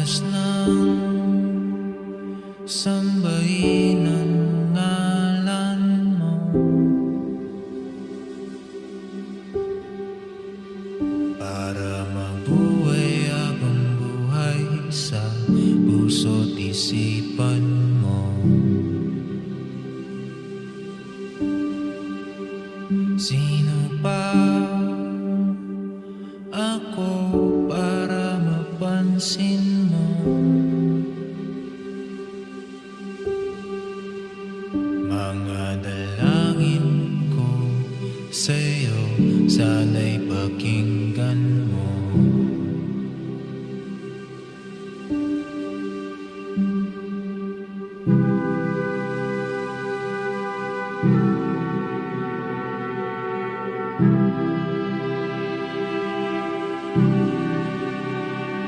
oras nang sambahin ang ngalan mo. Para mabuhay habang buhay sa puso't isipan mo. Sino pa ako para mapansin mo? Mga dalangin ko sa'yo, sana'y pakinggan mo.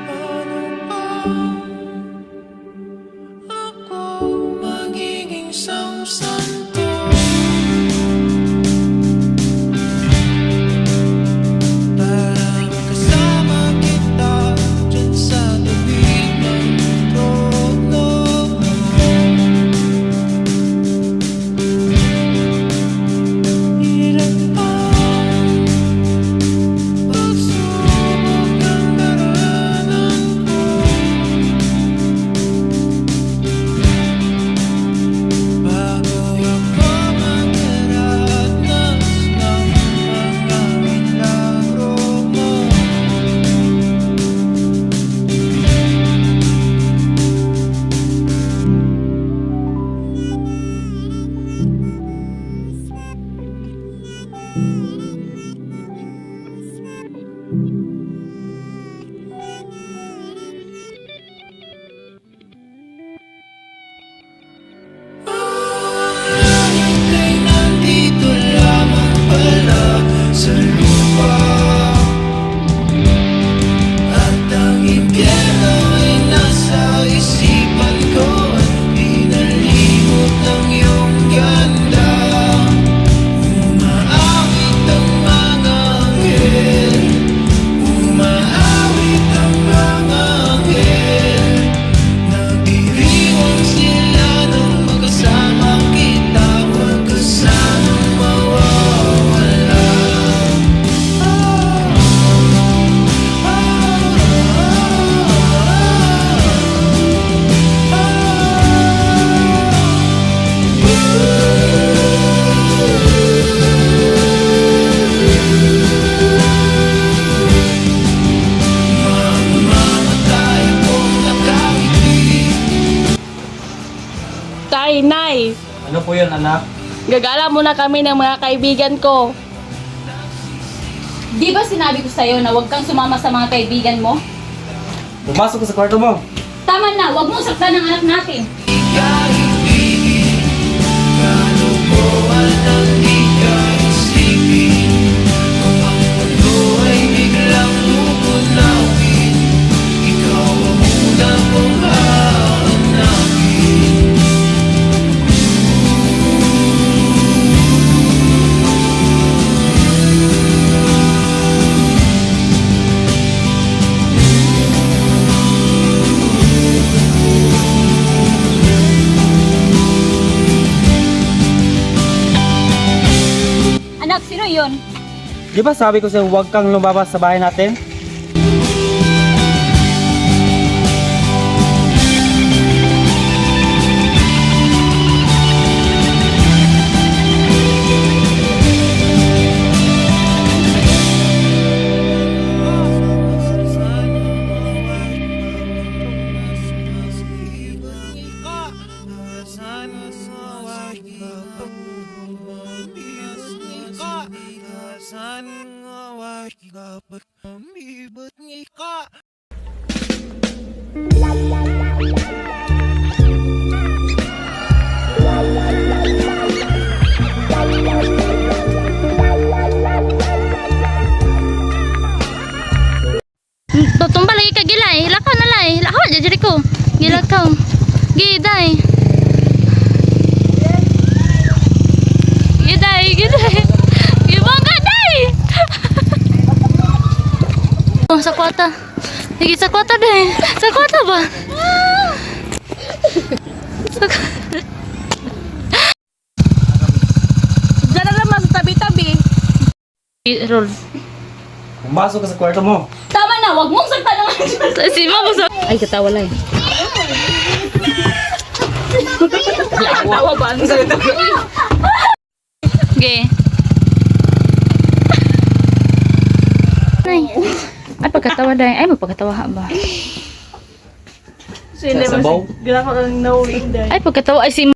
Paano pa ako magiging samsanto? Para makasama kita dyan sa tabing ng trono mo. Hirap pa pagsubok ang daranan ko. Bago ako magdaranas ng mga milagro mo. Ay nandito lamang pala sa lupa, at ang impyerno ay nasa isipan ko, at pinalimot ng iyong ganda. Umaawit ang mga anghel, umaawit ang mga anghel. Nagdiriwang sila nang magkasama kita, huwag ka sanang mawawala. Mamamatay akong nakangiti. Tay, Nay, Ano po yun, anak? gagala muna kami ng mga kaibigan ko. Di ba sinabi ko sa'yo na huwag kang sumama sa mga kaibigan mo? Pumasok ka sa kwarto mo. Tama na, huwag mong saktan ang anak natin. Kaibigin, kalukuhan ang di ka isipin. Kung ang mundo ay biglang lumunawin, ikaw ang unang kong hahanapin. Anak, sino yun? Di ba sabi ko sa'yo huwag kang lumabas sa bahay natin? Tumbal lagi ka gilay, lakaw na lay, lakaw jajari ko, gilakaw, giday, giday, giday, gibang ka day. Oh, sa kwarta, Lagi sa kwarto deh. Sa kwarto ba? Diyan na naman sa tabi-tabi. Roll. Pumasok ka sa kwarto mo. Tama na, wag mong saktan ng anak. Si Mama sa... Ay, katawa lang. Katawa ba? Ang salita ko. Okay. Nay. Ay, pagkatawa dahil. Ay, magpagkatawa ba? Sino Sabaw? Gila ko lang knowing dahil. Ay, pagkatawa ay si